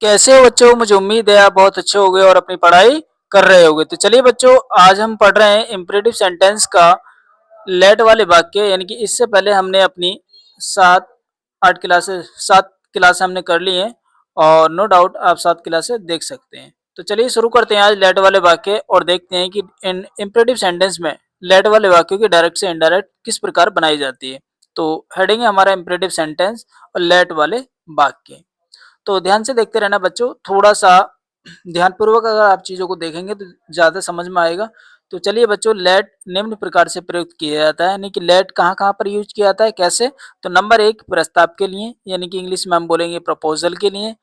कैसे हो बच्चों? मुझे उम्मीद है आप बहुत अच्छे होंगे और अपनी पढ़ाई कर रहे होंगे। तो चलिए बच्चों, आज हम पढ़ रहे हैं इम्परेटिव सेंटेंस का लेट वाले वाक्य। यानी कि इससे पहले हमने अपनी 7 हमने कर ली हैं और नो डाउट आप 7 क्लासें देख सकते हैं। तो चलिए शुरू करते हैं आज लेट वाले वाक्य और देखते हैं कि इन इम्परेटिव सेंटेंस में लेट वाले वाक्यों की डायरेक्ट से इनडायरेक्ट किस प्रकार बनाई जाती है। तो हेडिंग है हमारा इम्परेटिव सेंटेंस और लेट वाले वाक्य। तो ध्यान से देखते रहना बच्चों, थोड़ा-सा ध्यानपूर्वक अगर आप चीज़ों को देखेंगे तो ज़्यादा समझ में आएगा। तो चलिए बच्चों, लेट निम्न प्रकार से प्रयुक्त किया जाता है, यानी कि लेट कहाँ-कहाँ पर यूज़ किया जाता है, कैसे? तो नंबर 1 प्रस्ताव के लिए, यानी कि इंग्लिश में हम बोलेंगे प्रपोज़ल के लिए,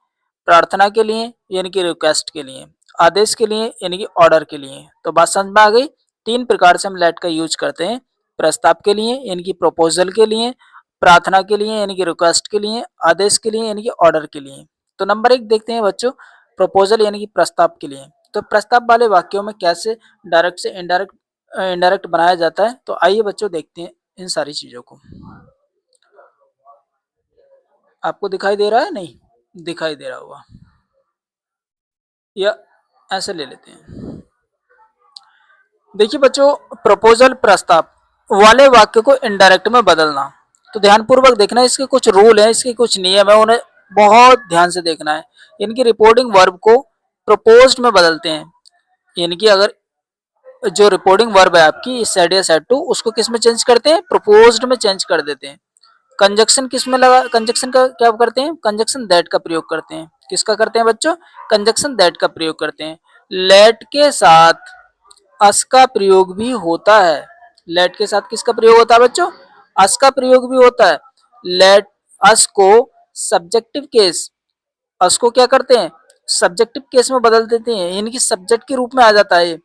प्रार्थना के लिए, यानी कि रिक्वेस्ट के लिए, आदेश के लिए, यानी कि ऑर्डर के लिए। तो बात समझ में आ गई? 3 प्रकार से हम लेट का यूज़ करते हैं, प्रस्ताव के लिए, यानी कि प्रपोज़ल के लिए, प्रार्थना के लिए, यानी कि रिक्वेस्ट के लिए, आदेश के लिए, यानी कि ऑर्डर के लिए। तो नंबर 1 देखते हैं बच्चों, प्रपोज़ल यानी कि प्रस्ताव के लिए। तो प्रस्ताव वाले वाक्यों में कैसे डायरेक्ट से इनडायरेक्ट बनाया जाता है, तो आइए बच्चों देखते हैं इन सारी चीज़ों को। आपको दिखाई दे रहा है? नहीं दिखाई दे रहा होगा, या ऐसे ले लेते हैं। देखिए बच्चों, प्रपोज़ल प्रस्ताव वाले वाक्य को इनडायरेक्ट में बदलना। तो ध्यानपूर्वक देखना, इसके कुछ रूल हैं, इसके कुछ नियम है, उन्हें बहुत ध्यान से देखना है। इनकी रिपोर्टिंग वर्ब को प्रपोज्ड में बदलते हैं, यानी कि अगर जो रिपोर्टिंग वर्ब है आपकी सेड या सेड टू, उसको किस में चेंज करते हैं? प्रपोज्ड में चेंज कर देते हैं। कंजक्शन किस में लगा, कंजक्शन का क्या करते हैं? कंजक्शन दैट का प्रयोग करते हैं। किसका करते हैं बच्चों? कंजक्शन दैट का प्रयोग करते हैं। लेट के साथ अस का प्रयोग भी होता है। लेट के साथ किसका प्रयोग होता है बच्चों? अस का प्रयोग भी होता है। लेट अस को सब्जेक्टिव केस, अस को क्या करते हैं? सब्जेक्टिव केस में बदल देते हैं, यानी कि सब्जेक्ट के रूप में आ जाता है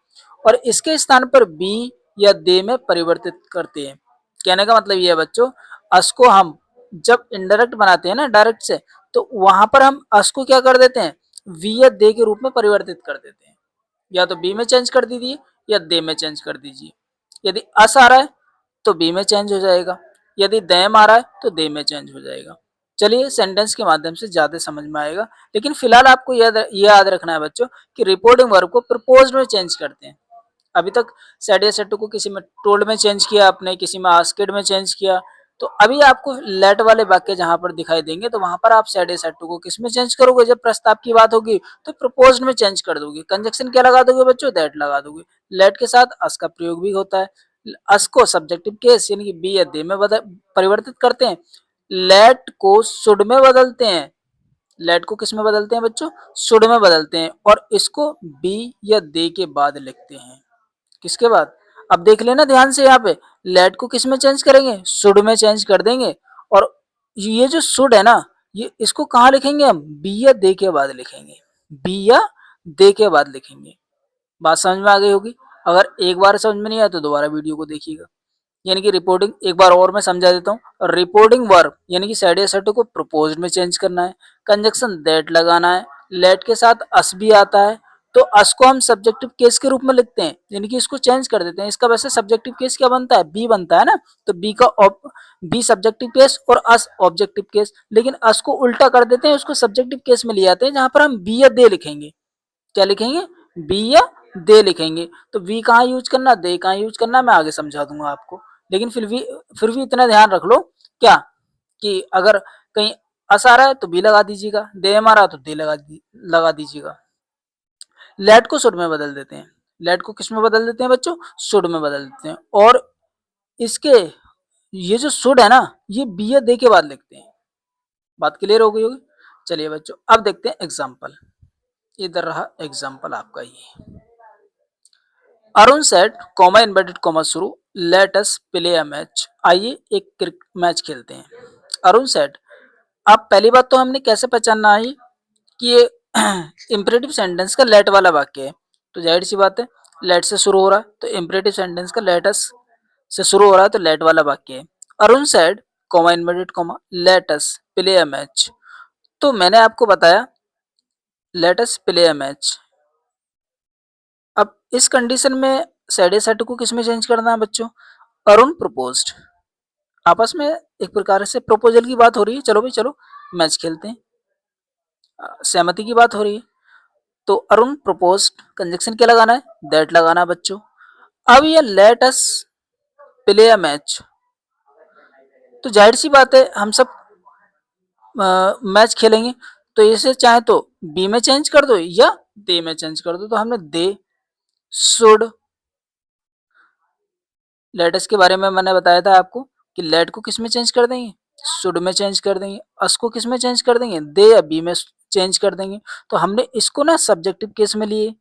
और इसके स्थान पर बी या दे में परिवर्तित करते हैं। कहने का मतलब ये है बच्चों, अस को हम जब इनडायरेक्ट बनाते हैं ना डायरेक्ट से, तो वहां पर हम अस को क्या कर देते हैं? वी या दे के रूप में परिवर्तित कर देते हैं। या तो बी में चेंज कर दीजिए या दे में चेंज कर दीजिए। यदि अस आ रहा है तो बी में चेंज हो जाएगा, यदि दैम आ रहा है तो दे में चेंज हो जाएगा। चलिए सेंटेंस के माध्यम से ज्यादा समझ में आएगा, लेकिन फिलहाल आपको याद रखना है बच्चों कि रिपोर्टिंग वर्ब को प्रपोज्ड में चेंज करते हैं। अभी तक सेड या सेड टू को किसी में टोल्ड में चेंज किया आपने, किसी में आस्क्ड में चेंज किया, तो अभी आपको लेट वाले वाक्य जहां पर दिखाई देंगे तो वहां पर आप सेड या सेड टू को किस में चेंज करोगे? जब प्रस्ताव की बात होगी तो प्रपोज्ड में चेंज कर दोगे। कंजक्शन क्या लगा दोगे बच्चों? दैट लगा दोगे। लेट के साथ अस का प्रयोग भी होता है। अस को सब्जेक्टिव केस यानी कि बी या दे में परिवर्तित करते हैं। लेट को शुड में बदलते हैं। लेट को किस में बदलते हैं बच्चों? शुड में बदलते हैं और इसको बी या दे के बाद लिखते हैं। किसके बाद? अब देख लेना ध्यान से, यहाँ पे लेट को किस में चेंज करेंगे? शुड में चेंज कर देंगे। और ये जो शुड है ना, ये इसको कहाँ लिखेंगे हम? बी या दे के बाद लिखेंगे। बी या दे के बाद लिखेंगे। बात समझ में आ गई होगी। अगर एक बार समझ में नहीं आया तो दोबारा वीडियो को देखिएगा। यानी कि रिपोर्टिंग एक बार और मैं समझा देता हूँ। रिपोर्टिंग वर्ब यानी कि सेड या सेड को प्रपोज्ड में चेंज करना है, कंजक्शन दैट लगाना है, लेट के साथ अस भी आता है, तो अस को हम सब्जेक्टिव केस के रूप में लिखते हैं, यानी कि इसको चेंज कर देते हैं। इसका वैसे सब्जेक्टिव केस क्या बनता है? बी बनता है ना, तो बी सब्जेक्टिव केस और अस ऑब्जेक्टिव केस, लेकिन अस को उल्टा कर देते हैं, उसको सब्जेक्टिव केस में ले आते हैं जहां पर हम बी या दे लिखेंगे। क्या लिखेंगे? बी या दे लिखेंगे। तो वी कहाँ यूज करना, दे कहाँ यूज करना, मैं आगे समझा दूंगा आपको। लेकिन फिर भी इतना ध्यान रख लो क्या, कि अगर कहीं अस आ रहा है तो बी लगा दीजिएगा, दे आ रहा है तो दे लगा दीजिएगा। लेट को शुड में बदल देते हैं। लेट को किस में बदल देते हैं बच्चों? शुड में बदल देते हैं। और इसके ये जो शुड है ना, ये बी या दे के बाद लिखते हैं। बात क्लियर हो गई होगी। चलिए बच्चों, अब देखते हैं एग्जाम्पल। इधर रहा एग्जाम्पल आपका ये। Arun said comma inverted comma शुरू, let us play a match. आइए एक मैच खेलते हैं। अरुण सेट, अब पहली बात तो हमने कैसे पहचानना है कि ये इंपरेटिव सेंटेंस का लेट वाला वाक्य है। तो जाहिर सी बात है, लेट से शुरू हो रहा है तो इंपरेटिव सेंटेंस का लेट अस से शुरू हो रहा है तो लेट वाला वाक्य है। Arun said comma inverted comma late us play a match. तो मैंने आपको बताया late us play a match. अब इस कंडीशन में सेड या सेड को किस में चेंज करना है बच्चों? अरुण प्रपोज्ड। आपस में एक प्रकार से प्रपोजल की बात हो रही है, चलो भाई चलो मैच खेलते हैं। सहमति की बात हो रही है। तो अरुण प्रपोज्ड, कंजक्शन क्या लगाना है, दैट लगाना है बच्चों। अब ये late us play a match, तो जाहिर सी बात है हम सब मैच खेलेंगे, तो इसे चाहे तो बी में चेंज कर दो या दे में चेंज कर दो। तो हमने दे शुड, लेटस के बारे में मैंने बताया था आपको कि लेट को किस में चेंज कर देंगे, शुड में चेंज कर देंगे। अस को किस में चेंज कर देंगे, दे या बी में चेंज कर देंगे। तो हमने इसको ना सब्जेक्टिव केस में लिए,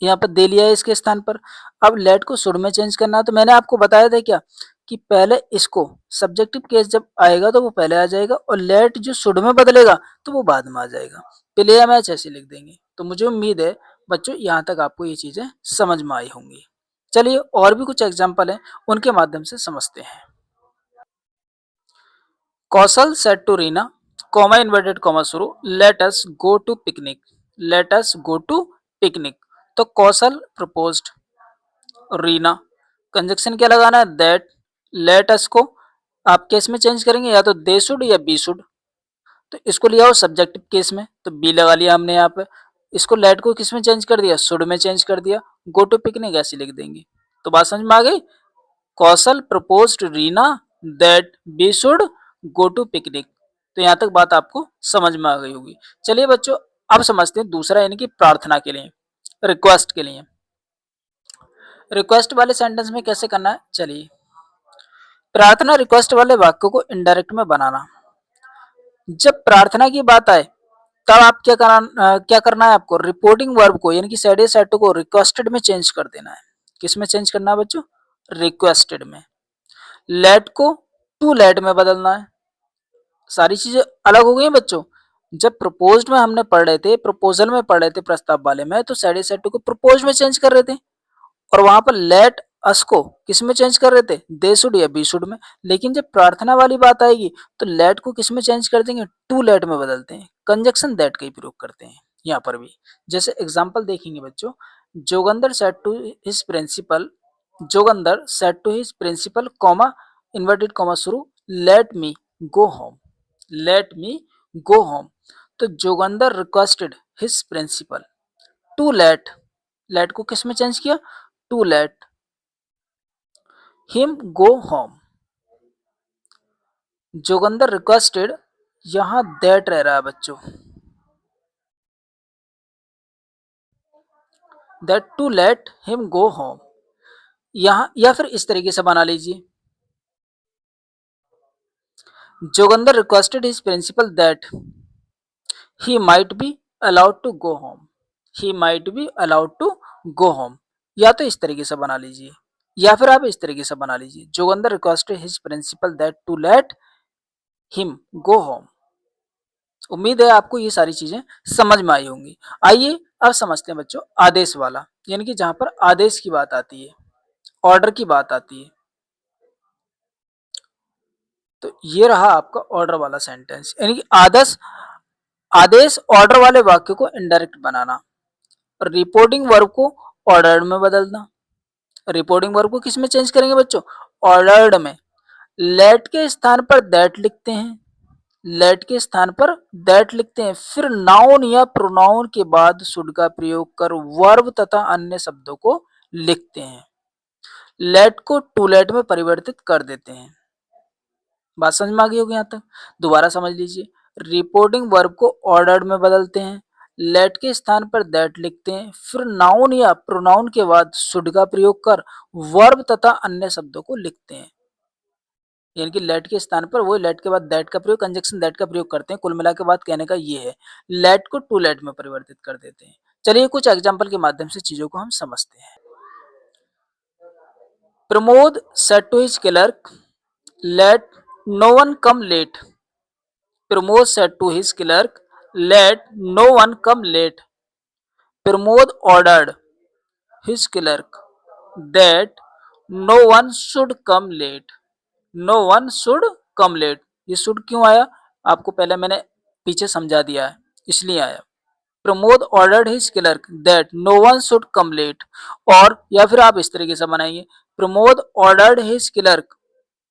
यहाँ पर दे लिया है इसके स्थान पर। अब लेट को शुड में चेंज करना है, तो मैंने आपको बताया था क्या कि पहले इसको सब्जेक्टिव केस जब आएगा तो वो पहले आ जाएगा, और लेट जो शुड में बदलेगा तो वो बाद में आ जाएगा। प्ले या मैच ऐसे लिख देंगे। तो मुझे उम्मीद है बच्चों यहाँ तक आपको ये चीजें समझ में आई होंगी। चलिए और भी कुछ एग्जाम्पल हैं, उनके माध्यम से समझते हैं। Kaushal said to Reena, comma inverted comma शुरू, let us go to picnic, let us go to picnic. तो कौशल प्रपोज्ड, रीना, कंजक्शन क्या लगाना है, दैट। लेट अस को आप केस में चेंज करेंगे, या तो दे शुड या बी शुड। तो इसको लिया हो सब्जेक्टिव केस में, तो बी लगा लिया हमने यहाँ पे। इसको लेट को किस में चेंज कर दिया, शुड में चेंज कर दिया। गो टू पिकनिक ऐसे लिख देंगे। तो बात समझ में आ गई। Kaushal proposed Reena that be should go to picnic. तो यहाँ तक बात आपको समझ में आ गई होगी। चलिए बच्चों अब समझते हैं दूसरा, यानी कि प्रार्थना के लिए, रिक्वेस्ट के लिए। रिक्वेस्ट वाले सेंटेंस में कैसे करना है, चलिए। प्रार्थना रिक्वेस्ट वाले वाक्य को इनडायरेक्ट में बनाना। जब प्रार्थना की बात आए तब आप क्या करना है आपको, रिपोर्टिंग वर्ब को यानी कि सैड या सैड टू को रिक्वेस्टेड में चेंज कर देना है। किस में चेंज करना है बच्चों, रिक्वेस्टेड में। लेट को टू लेट में बदलना है। सारी चीजें अलग हो गई हैं बच्चों। जब प्रपोज्ड में हमने पढ़ रहे थे, प्रपोजल में पढ़ रहे थे प्रस्ताव वाले में, तो सैड या सैड टू को प्रपोज में चेंज कर रहे थे, और वहां पर लेट अस को किस में चेंज कर रहे थे, दे शुड या बी शुड में। लेकिन जब प्रार्थना वाली बात आएगी तो लेट को किस में चेंज कर देंगे, टू लेट में बदलते हैं, कंजक्शन दैट का ही प्रयोग करते हैं यहाँ पर भी। जैसे एग्जांपल देखेंगे बच्चों, Joginder said to his principal, Joginder said to his principal comma inverted comma शुरू, let me go home, let me go home. तो Joginder requested his principal to let, let को किस में चेंज किया, to let him go home. Joginder requested, यहां that रह रहा है बच्चों, that to let him go home. यहां या फिर इस तरीके से बना लीजिए, Joginder requested his principal that he might be allowed to go home, he might be allowed to go home. या तो इस तरीके से बना लीजिए, या फिर आप इस तरीके से बना लीजिए, Joginder requested his principal that to let him go home. उम्मीद है आपको ये सारी चीजें समझ में आई होंगी। आइए अब समझते हैं बच्चों आदेश वाला, यानी कि जहां पर आदेश की बात आती है, ऑर्डर की बात आती है। तो ये रहा आपका ऑर्डर वाला सेंटेंस, यानी कि आदेश ऑर्डर वाले वाक्य को इनडायरेक्ट बनाना, रिपोर्टिंग वर्ब को ऑर्डर्ड में बदलना। रिपोर्टिंग वर्ब को किस में चेंज करेंगे बच्चों, ऑर्डर्ड में। लेट के स्थान पर दैट लिखते हैं, लेट के स्थान पर दैट लिखते हैं, फिर नाउन या प्रोनाउन के बाद शुड का प्रयोग कर वर्ब तथा अन्य शब्दों को लिखते हैं। लेट को टू लेट में परिवर्तित कर देते हैं। बात समझ में आ गई होगी यहाँ तक, दोबारा समझ लीजिए। रिपोर्टिंग वर्ब को ऑर्डर्ड में बदलते हैं, लेट के स्थान पर दैट लिखते हैं, फिर नाउन या प्रोनाउन के बाद शुड का प्रयोग कर वर्ब तथा अन्य शब्दों को लिखते हैं। यानी कि लेट के स्थान पर वो लेट के बाद दैट का प्रयोग, कंजक्शन दैट का प्रयोग करते हैं। कुल मिला के बात कहने का ये है, लेट को टू लेट में परिवर्तित कर देते हैं। चलिए कुछ एग्जाम्पल के माध्यम से चीजों को हम समझते हैं। Pramod said to his clerk, let no one come late. Pramod said to his clerk, let no one come late. Pramod ordered his clerk that no one should come late, no one should come late। ये should क्यों आया, आपको पहले मैंने पीछे समझा दिया है, इसलिए आया। Pramod ordered his clerk that no one should come late। और या फिर आप इस तरीके से बनाइए, Pramod ordered his clerk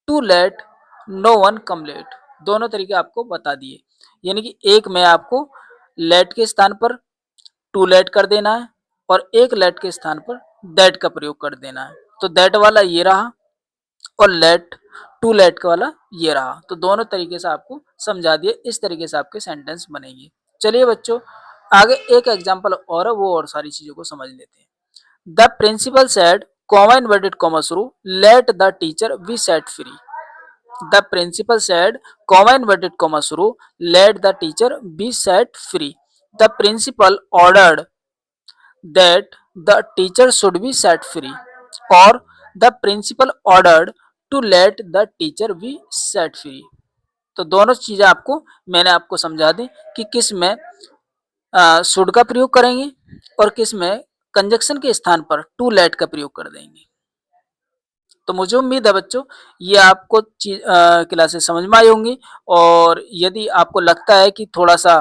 to let no one come late। दोनों तरीके आपको बता दिए। यानी कि एक में आपको लेट के स्थान पर टू लेट कर देना है और एक लेट के स्थान पर दैट का प्रयोग कर देना है। तो दैट वाला ये रहा और लेट टू लेट का वाला ये रहा। तो दोनों तरीके से आपको समझा दिए, इस तरीके से आपके सेंटेंस बनेंगे। चलिए बच्चों, आगे एक एग्जांपल और है, वो और सारी चीजों को समझ लेते हैं। The principal said, comma inverted comma शुरू, let the teacher be set free. The principal said, comma inverted comma शुरू, let the teacher be set free. The principal ordered that the teacher should be set free, or the principal ordered to let the teacher be set free। तो दोनों चीजें आपको मैंने आपको समझा दी कि किस में शुड का प्रयोग करेंगे और किस में कंजक्शन के स्थान पर टू लेट का प्रयोग कर देंगे। तो मुझे उम्मीद है बच्चों ये आपको क्लासेस समझ में आई होंगी। और यदि आपको लगता है कि थोड़ा सा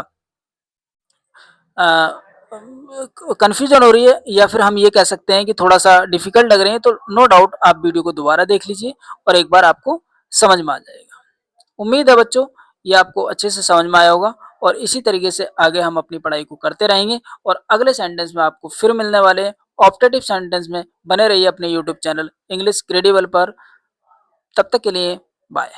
कंफ्यूजन हो रही है या फिर हम ये कह सकते हैं कि थोड़ा सा डिफिकल्ट लग रहे हैं, तो नो डाउट आप वीडियो को दोबारा देख लीजिए और एक बार आपको समझ में आ जाएगा। उम्मीद है बच्चों ये आपको अच्छे से समझ में आया होगा और इसी तरीके से आगे हम अपनी पढ़ाई को करते रहेंगे और अगले सेंटेंस में आपको फिर मिलने वाले हैं ऑप्टेटिव सेंटेंस में। बने रहिए अपने यूट्यूब चैनल इंग्लिश क्रेडिबल पर। तब तक के लिए बाय।